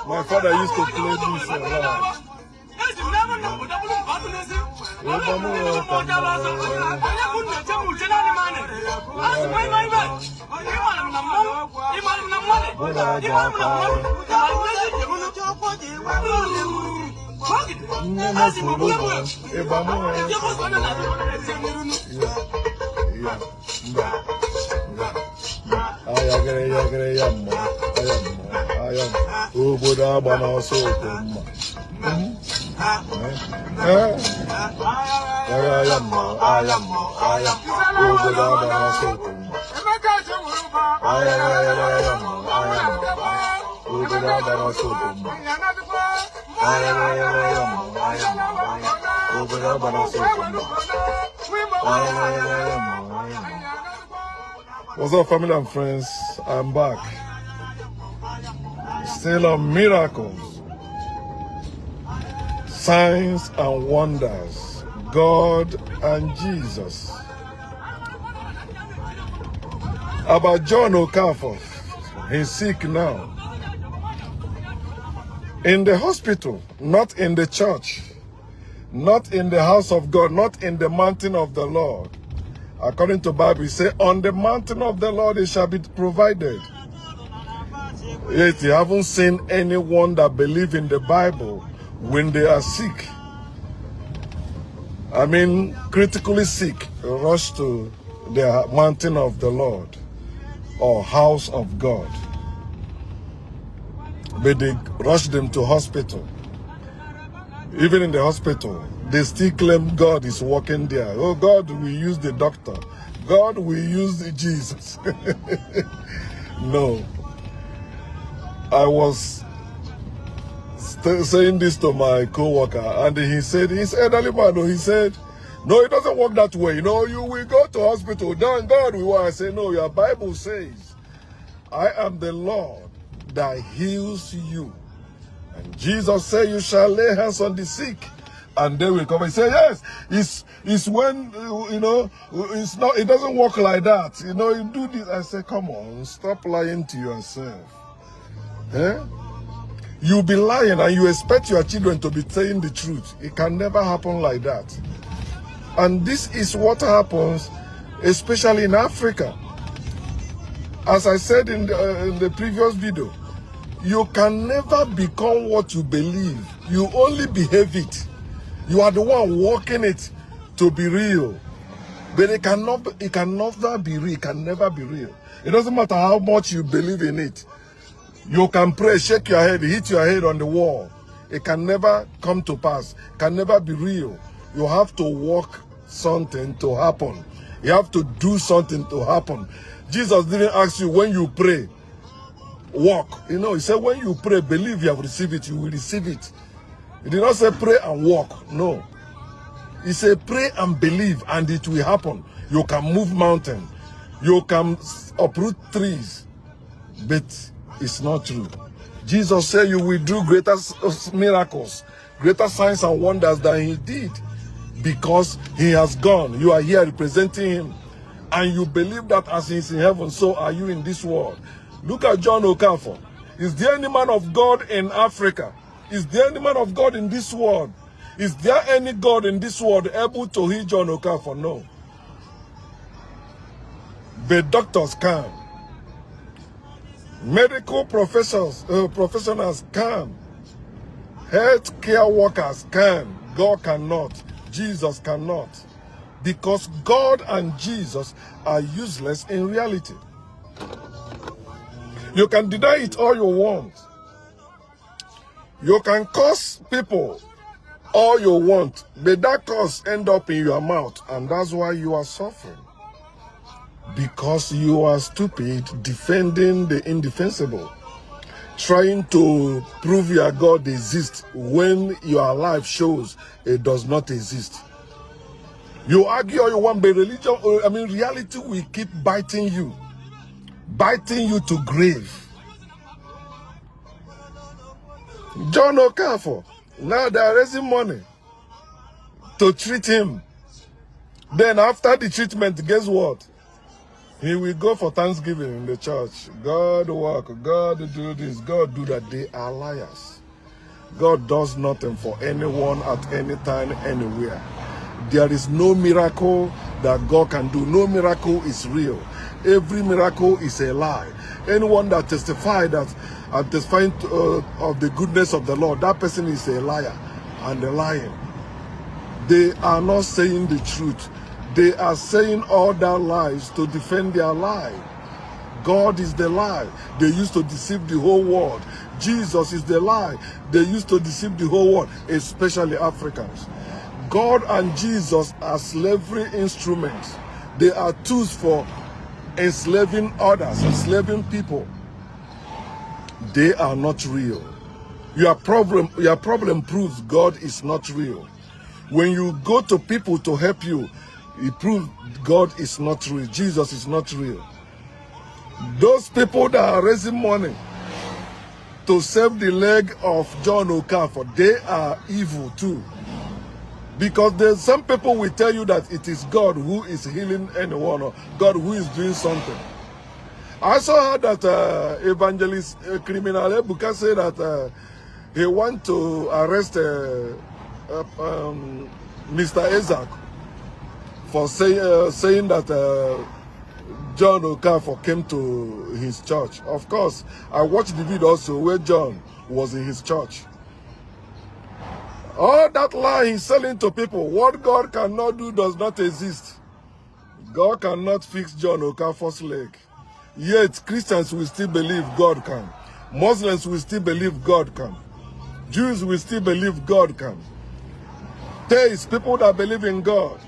My father used to play this a lot. What's up, family and friends? I'm back. Still on miracles, signs and wonders, God and Jesus. About John Okafor, he's sick now. In the hospital, not in the church, not in the house of God, not in the mountain of the Lord. According to the Bible, it says, on the mountain of the Lord it shall be provided. Yet you haven't seen anyone that believe in the Bible when they are sick. I mean, critically sick, rush to the mountain of the Lord or house of God. But they rush them to hospital. Even in the hospital, they still claim God is working there. Oh, God will use the doctor. God will use Jesus. No. I was saying this to my co-worker, and he said, he's elderly man, he said, no, it doesn't work that way. You know, you will go to hospital, then God will work. I say, no, your Bible says, I am the Lord that heals you. And Jesus said, you shall lay hands on the sick, and they will come and say, yes, it's when, you know, it's not, it doesn't work like that. You know, you do this. I say, come on, stop lying to yourself. Eh? You'll be lying and you expect your children to be telling the truth. It can never happen like that. And this is what happens, especially in Africa. As I said in the previous video, you can never become what you believe. You only behave it. You are the one walking it to be real. But it can never be real. It can never be real. It doesn't matter how much you believe in it. You can pray, shake your head, hit your head on the wall. It can never come to pass. It can never be real. You have to work something to happen. You have to do something to happen. Jesus didn't ask you when you pray, walk. You know, he said when you pray, believe you have received it, you will receive it. He did not say pray and walk. No. He said pray and believe and it will happen. You can move mountains. You can uproot trees. But it's not true. Jesus said you will do greater miracles, greater signs and wonders than he did, because he has gone. You are here representing him, and you believe that as he is in heaven, so are you in this world. Look at John Okafor. Is there any man of God in Africa? Is there any man of God in this world? Is there any God in this world able to heal John Okafor? No. The doctors can. Medical professionals can. Healthcare workers can. God cannot. Jesus cannot. Because God and Jesus are useless in reality. You can deny it all you want. You can curse people all you want, but that curse end up in your mouth, and that's why you are suffering. Because you are stupid defending the indefensible. trying to prove your God exists when your life shows it does not exist. You argue all you want, but religion, reality will keep biting you to grave. John Okafor, now they are raising money to treat him. Then after the treatment, guess what? He will go for Thanksgiving in the church. God work, God do this, God do that. They are liars. God does nothing for anyone at any time, anywhere. There is no miracle that God can do. No miracle is real. Every miracle is a lie. Anyone that testifies that and testifying of the goodness of the Lord, that person is a liar and a lying. They are not saying the truth. They are saying all their lies to defend their lie. God is the lie. They used to deceive the whole world. Jesus is the lie. They used to deceive the whole world, especially Africans. God and Jesus are slavery instruments. They are tools for enslaving others, enslaving people. They are not real. Your problem proves God is not real. When you go to people to help you, it proves God is not real. Jesus is not real. Those people that are raising money to save the leg of John Okafor, they are evil too. Because there's some people will tell you that it is God who is healing anyone or God who is doing something. I also heard that evangelist criminal Ebuka said that he want to arrest Mr. Isaac for saying that John Okafor came to his church. Of course, I watched the video also where John was in his church. All that lie he's selling to people, what God cannot do does not exist. God cannot fix John Okafor's leg. Yet Christians will still believe God can. Muslims will still believe God can. Jews will still believe God can. Theists, people that believe in God,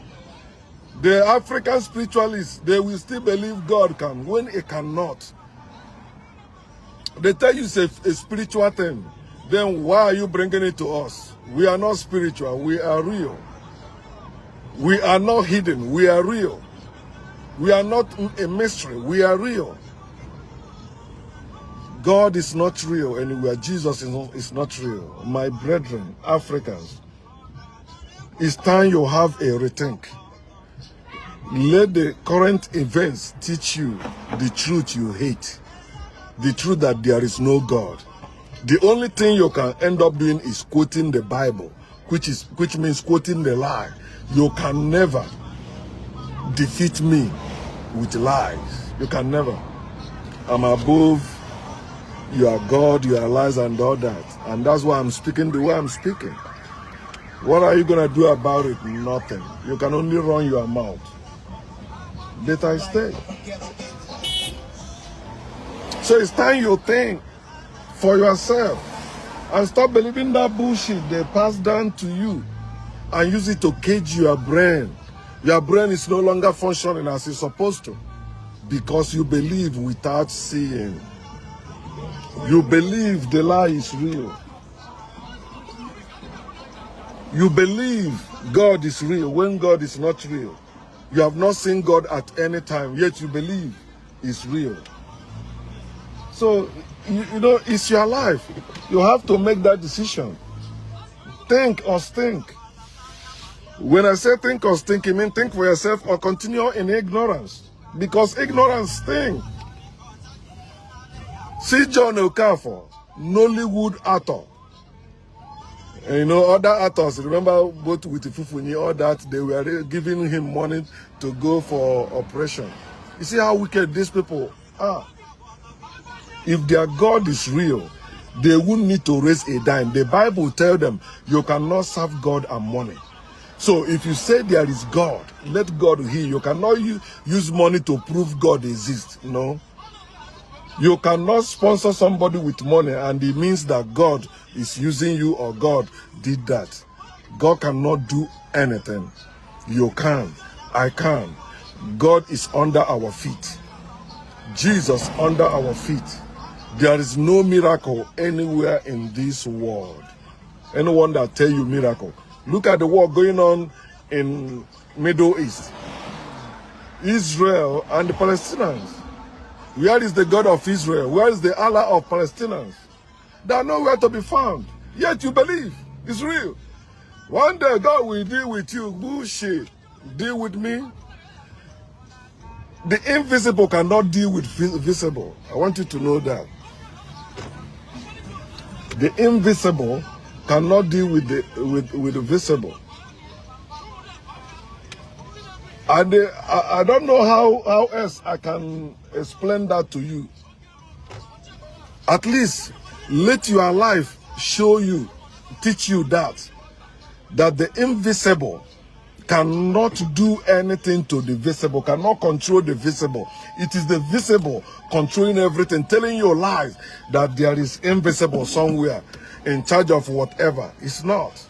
the African spiritualists, they will still believe God can when it cannot. They tell you it's a spiritual thing. Then why are you bringing it to us? We are not spiritual. We are real. We are not hidden. We are real. We are not a mystery. We are real. God is not real anywhere. Jesus is not real. My brethren, Africans, it's time you have a rethink. Let the current events teach you the truth you hate. The truth that there is no God. The only thing you can end up doing is quoting the Bible, which means quoting the lie. You can never defeat me with lies. You can never. I'm above your God, your lies, and all that. And that's why I'm speaking the way I'm speaking. What are you going to do about it? Nothing. You can only run your mouth. But I stay. So it's time you think for yourself and stop believing that bullshit they pass down to you and use it to cage your brain. Your brain is no longer functioning as it's supposed to because you believe without seeing. You believe the lie is real. You believe God is real when God is not real. You have not seen God at any time, yet you believe it's real. So, you know, it's your life. You have to make that decision. Think or stink. When I say think or stink, I mean think for yourself or continue in ignorance. Because ignorance stinks. See John Okafor, Nollywood actor. And you know, other actors, remember both with Fufunyi, all that, they were giving him money to go for operation. You see how wicked these people are. If their God is real, they wouldn't need to raise a dime. The Bible tells them you cannot serve God and money. So if you say there is God, let God hear. You cannot use money to prove God exists. No. You cannot sponsor somebody with money and it means that God is using you or God did that. God cannot do anything. You can. I can. God is under our feet. Jesus under our feet. There is no miracle anywhere in this world. Anyone that tell you miracle. Look at the war going on in Middle East. Israel and the Palestinians. Where is the God of Israel? Where is the Allah of Palestinians? They are nowhere to be found. Yet you believe. It's real. One day God will deal with you. Bullshit. Deal with me. The invisible cannot deal with visible. I want you to know that. The invisible cannot deal with the visible. And I don't know how else I can explain that to you. At least let your life show you, teach you that the invisible cannot do anything to the visible, cannot control the visible. It is the visible controlling everything, telling your lies that there is invisible somewhere in charge of whatever. It's not.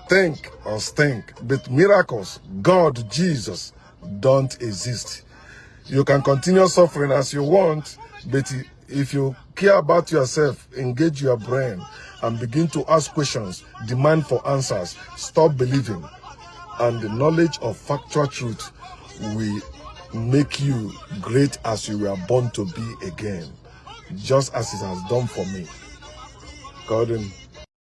Think or stink, but miracles, God, Jesus, don't exist. You can continue suffering as you want, but if you care about yourself, engage your brain and begin to ask questions, demand for answers, stop believing, and the knowledge of factual truth will make you great as you were born to be again, just as it has done for me. Gordon.